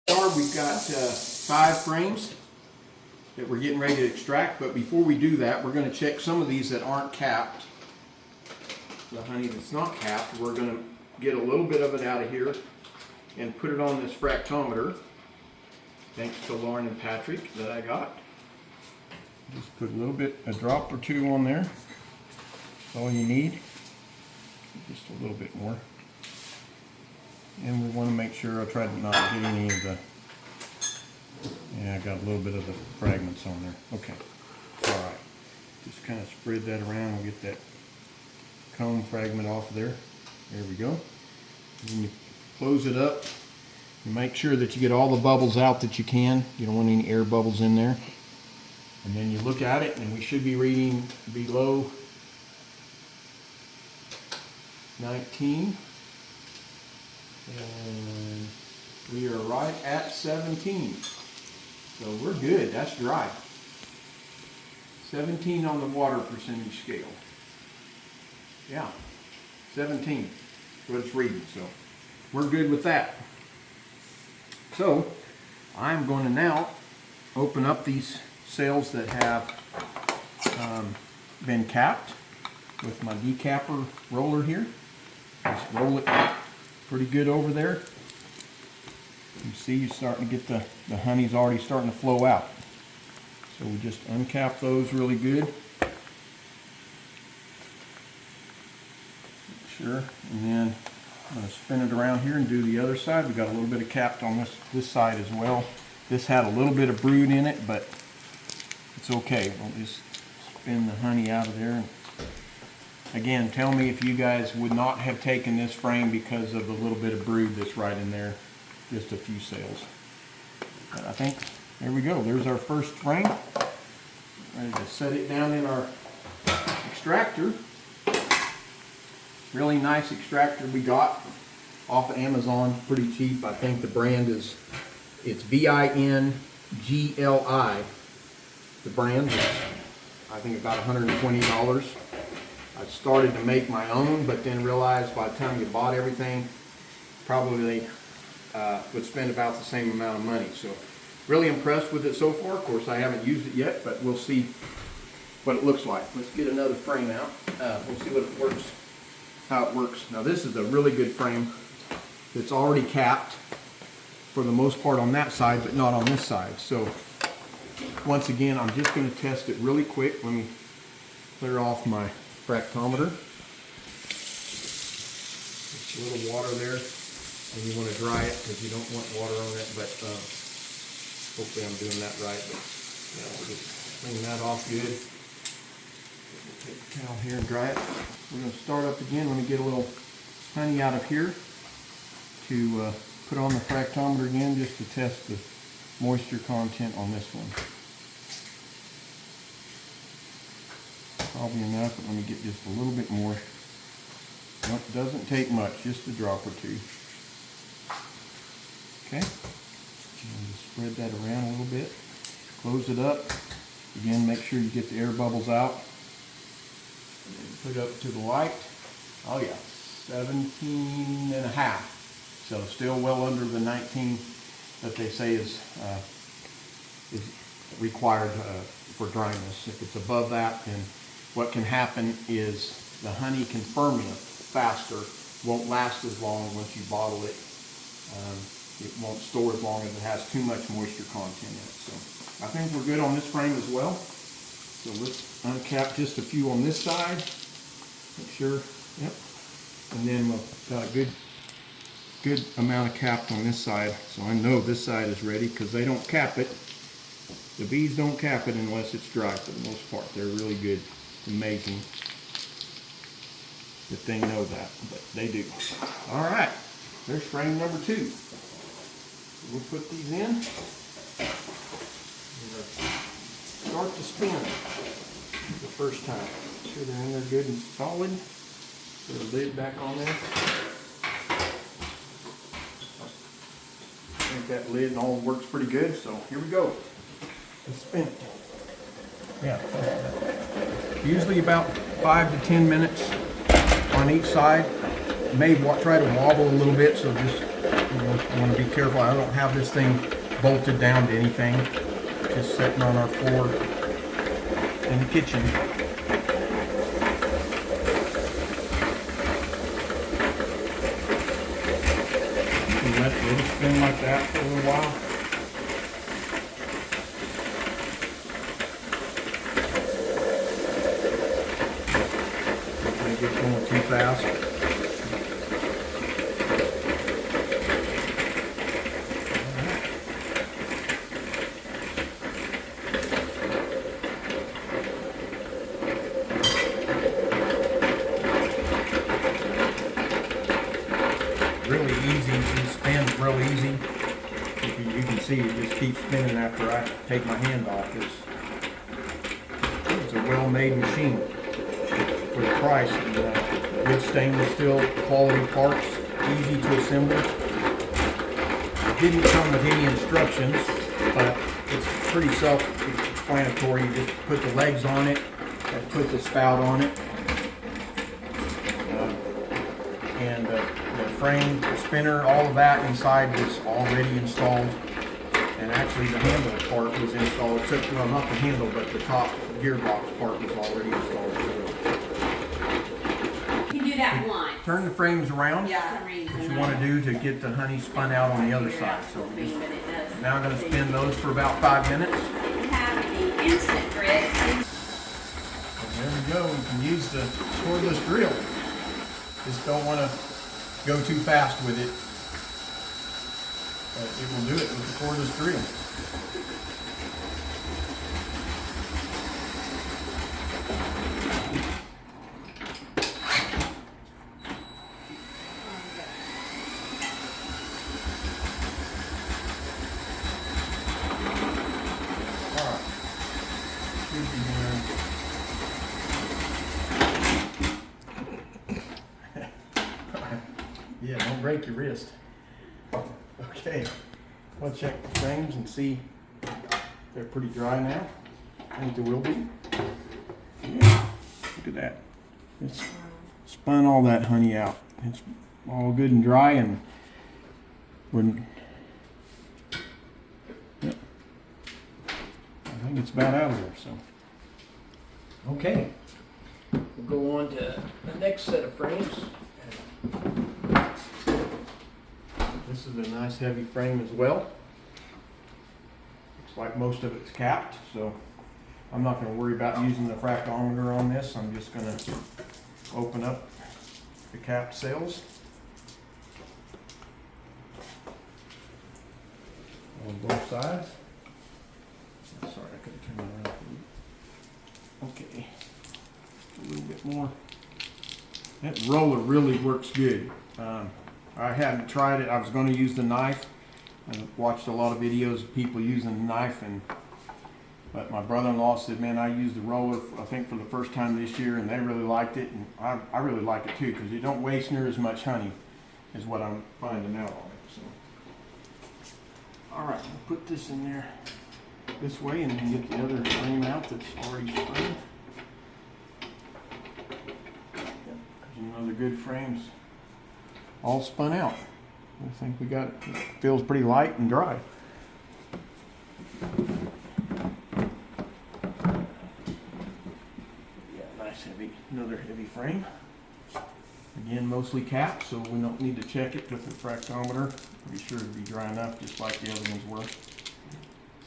We've got 5 frames that we're getting ready to extract, but before we do that, we're going to check some of these that aren't capped. The honey that's not capped, we're going to get a little bit of it out of here and put it on this fractometer. Thanks to Lauren and Patrick that I got. Just put a drop or two on there. That's all you need. Just a little bit more. And we want to make sure I try to not get any of the, yeah, I got a little bit of the fragments on there. Okay, all right. Just kind of spread that around and get that cone fragment off of there. There we go. And then you close it up. You make sure that you get all the bubbles out that you can. You don't want any air bubbles in there. And then you look at it, and we should be reading below 19. And we are right at 17. So we're good. That's dry. 17 on the water percentage scale. Yeah, 17 is what it's reading. So we're good with that. So I'm going to now open up these sails that have been capped with my decapper roller here. Just roll it pretty good over there. You see you're starting to get the honey's already starting to flow out. So we just uncap those really good. Sure, and then I'm going to spin it around here and do the other side. We got a little bit of capped on this side as well. This had a little bit of brood in it, but it's okay. We'll just spin the honey out of there. And again, tell me if you guys would not have taken this frame because of the little bit of brood that's right in there. Just a few sails. But I think, there we go. There's our first frame. Ready to set it down in our extractor. Really nice extractor we got off of Amazon, pretty cheap. I think the brand is, it's VINGLI. The brand is, I think, about $120. I started to make my own, but then realized by the time you bought everything, probably would spend about the same amount of money. So really impressed with it so far. Of course, I haven't used it yet, but we'll see what it looks like. Let's get another frame out. We'll see what it works. How it works. Now this is a really good frame that's already capped for the most part on that side, but not on this side. So once again, I'm just going to test it really quick. Let me clear off my fractometer. Just a little water there, and you want to dry it because you don't want water on it, but hopefully I'm doing that right. But yeah, we'll just clean that off good. Take the towel here and dry it. We're going to start up again. Let me get a little honey out of here to put on the fractometer again just to test the moisture content on this one. Probably enough, but let me get just a little bit more. Nope, doesn't take much, just a drop or two. Okay, and spread that around a little bit. Close it up. Again, make sure you get the air bubbles out. Put it up to the light. Oh yeah, 17 and a half. So still well under the 19 that they say is required for dryness. If it's above that, then what can happen is the honey can ferment faster, won't last as long once you bottle it. It won't store as long as it has too much moisture content in it. So I think we're good on this frame as well. So let's uncap just a few on this side. Make sure, yep. And then we've got a good amount of cap on this side. So I know this side is ready because they don't cap it. The bees don't cap it unless it's dry for the most part. They're really good. It's amazing that they know that, but they do. All right, there's frame number 2. We'll put these in. Start to spin the first time. Make sure they're in there good and solid. Put the lid back on there. I think that lid all works pretty good, so here we go. Let's spin it. Yeah. Usually about 5 to 10 minutes on each side. May try to wobble a little bit, so just You want to be careful. I don't have this thing bolted down to anything. Just sitting on our floor in the kitchen. And let it spin like that for a little while. It gets going too fast. Really easy, it spins real easy. You can see it just keeps spinning after I take my hand off. It's a well-made machine for the price. Good stainless steel quality parts, easy to assemble. It didn't come with any instructions, but it's pretty self-explanatory. You just put the legs on it and put the spout on it. And the frame, the spinner, all of that inside was already installed. And actually the handle part was installed. It took, well, not the handle, but the top gearbox part was already installed. You can do that once. Turn the frames around. Yeah. What you want to do to get the honey spun out on the other side. So we're just now I'm going to spin those for about 5 minutes. You have the instant grits. And there we go. We can use the cordless drill. Just don't want to go too fast with it. But it will do it with the cordless drill. Alright. Should be here. Yeah, don't break your wrist. Okay, I'll check the frames and see if they're pretty dry now. I think they will be. Yeah, look at that. It's spun all that honey out. It's all good and dry, and when yep, I think it's about out of there. So okay, we'll go on to the next set of frames. This is a nice heavy frame as well. Looks like most of it's capped, so I'm not going to worry about using the fractometer on this. I'm just going to open up the capped cells on both sides. Sorry, I couldn't turn that around. Okay, a little bit more. That roller really works good. I hadn't tried it. I was going to use the knife. I watched a lot of videos of people using the knife, but my brother-in-law said, man, I used the roller, I think, for the first time this year, and they really liked it, and I really like it too, because you don't waste near as much honey is what I'm finding out on it. So, all right, we'll put this in there this way and then get the other frame out that's already spun. There's another good frames all spun out. I think we got it. It feels pretty light and dry. Yeah, nice heavy, another heavy frame. Again, mostly capped, so we don't need to check it with the fractometer. Pretty sure it'll be dry enough, just like the other ones were. Let's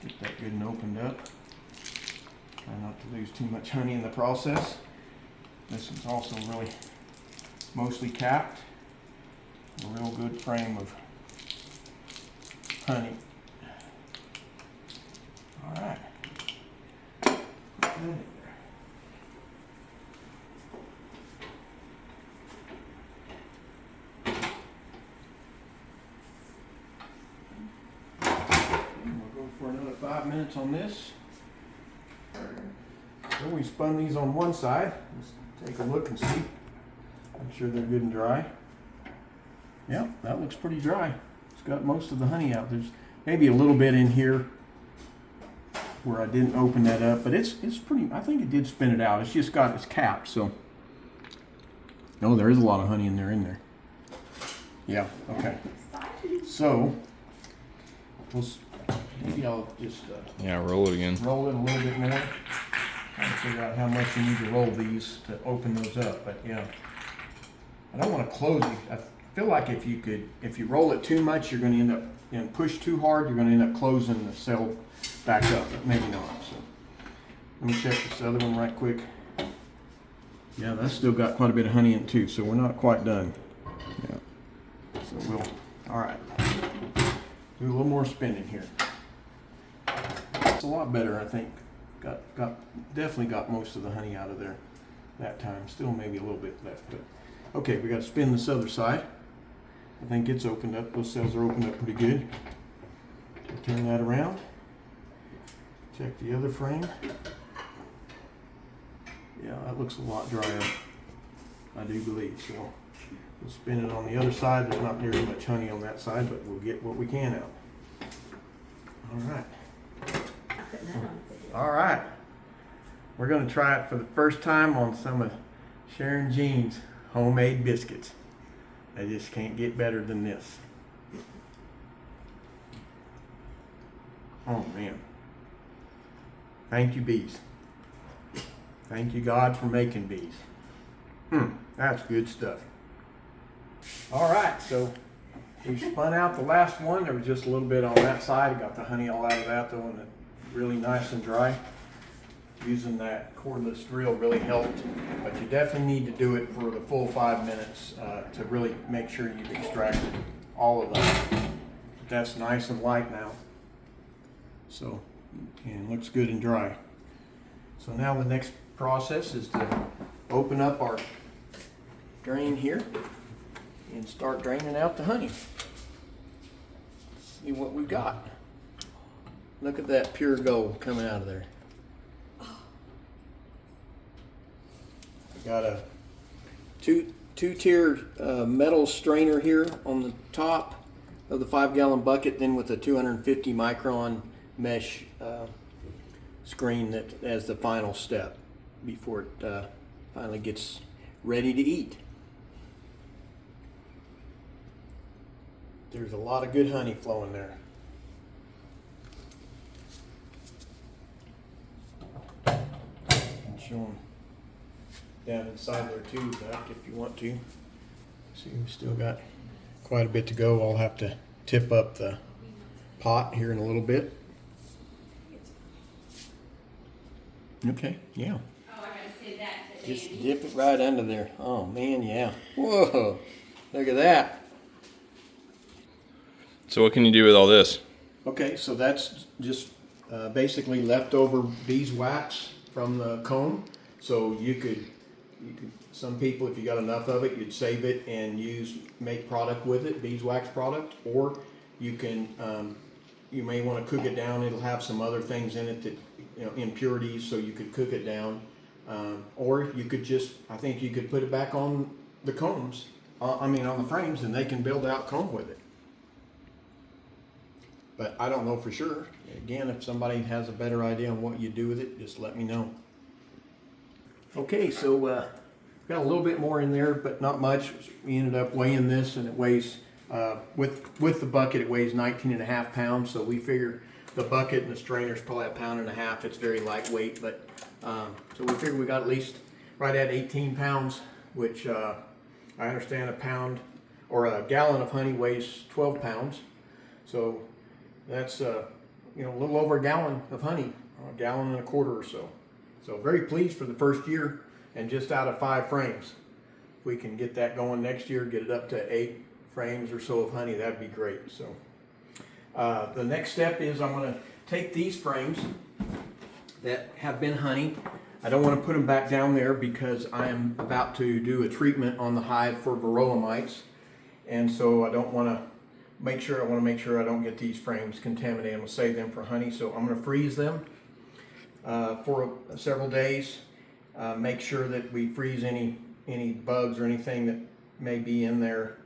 get that good and opened up. Try not to lose too much honey in the process. This is also really mostly capped. A real good frame of honey. All right. Put that in there. And we'll go for another 5 minutes on this. So we spun these on one side. Let's take a look and see. Make sure they're good and dry. Yeah, that looks pretty dry. It's got most of the honey out. There's maybe a little bit in here where I didn't open that up, but it's pretty, I think it did spin it out. It's just got its cap, so. No, there is a lot of honey in there. Yeah, okay. So, maybe I'll just Yeah, roll it again. roll it a little bit more. Trying to figure out how much you need to roll these to open those up, but yeah. I don't want to close it. I feel like if you roll it too much, you're going to end up, push too hard, you're going to end up closing the cell back up, but maybe not. So let me check this other one right quick. Yeah, that's still got quite a bit of honey in it too, so we're not quite done. Yeah. So all right, do a little more spinning here. It's a lot better, I think. Definitely got most of the honey out of there that time. Still maybe a little bit left, but okay, we got to spin this other side. I think it's opened up. Those cells are opened up pretty good. Turn that around. Check the other frame. Yeah, that looks a lot drier, I do believe. So we'll spin it on the other side. There's not nearly much honey on that side, but we'll get what we can out. All right. All right. We're going to try it for the first time on some of Sharon Jean's homemade biscuits. I just can't get better than this. Oh man. Thank you, bees. Thank you, God, for making bees. That's good stuff. All right, so we spun out the last one. There was just a little bit on that side. Got the honey all out of that though, and it really nice and dry. Using that cordless drill really helped, but you definitely need to do it for the full 5 minutes to really make sure you've extracted all of that. But that's nice and light now. So, and looks good and dry. So now the next process is to open up our drain here and start draining out the honey. See what we've got. Look at that pure gold coming out of there. Got a two-tier metal strainer here on the top of the 5-gallon bucket, then with a 250 micron mesh screen that as the final step before it finally gets ready to eat. There's a lot of good honey flowing there. And show them down inside there too, Zach, if you want to. See, we've still got quite a bit to go. I'll have to tip up the pot here in a little bit. Okay, yeah. Oh, I gotta send that to Just Danny. dip it right under there. Oh man, yeah. Whoa, look at that. So what can you do with all this? Okay, so that's just basically leftover beeswax from the comb. So you could, some people, if you got enough of it, you'd save it and make product with it, beeswax product, or you can, you may want to cook it down. It'll have some other things in it that, impurities, so you could cook it down. Or you could just, I think you could put it back on the combs, on the frames, and they can build out comb with it. But I don't know for sure. Again, if somebody has a better idea on what you do with it, just let me know. Okay, so got a little bit more in there, but not much. We ended up weighing this, and it weighs, with the bucket, it weighs 19.5 pounds. So we figure the bucket and the strainer is probably 1.5 pounds. It's very lightweight, but so we figure we got at least right at 18 pounds, which I understand a pound or a gallon of honey weighs 12 pounds. So that's a little over a gallon of honey, a gallon and a quarter or so. So very pleased for the first year, and just out of 5 frames. If we can get that going next year, get it up to 8 frames or so of honey, that'd be great. So the next step is I'm going to take these frames that have been honey. I don't want to put them back down there because I am about to do a treatment on the hive for varroa mites, and so I want to make sure I don't get these frames contaminated. I'm going to save them for honey, so I'm going to freeze them for several days. Make sure that we freeze any bugs or anything that may be in there,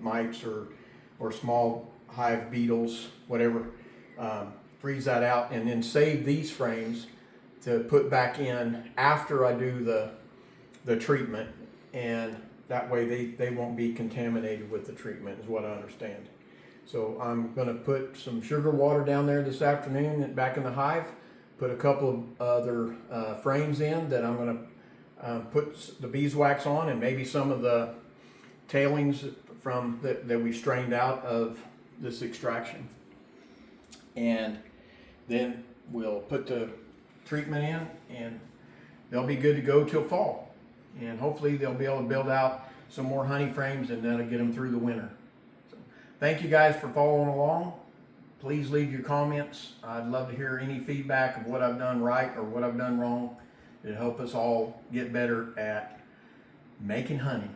mites or small hive beetles, whatever. Freeze that out, and then save these frames to put back in after I do the treatment, and that way they won't be contaminated with the treatment, is what I understand. So I'm gonna put some sugar water down there this afternoon and back in the hive. Put a couple of other frames in that I'm gonna put the beeswax on, and maybe some of the tailings from that we strained out of this extraction. And then we'll put the treatment in, and they'll be good to go till fall. And hopefully they'll be able to build out some more honey frames, and that'll get them through the winter. So, thank you guys for following along. Please leave your comments. I'd love to hear any feedback of what I've done right or what I've done wrong. It'll help us all get better at making honey.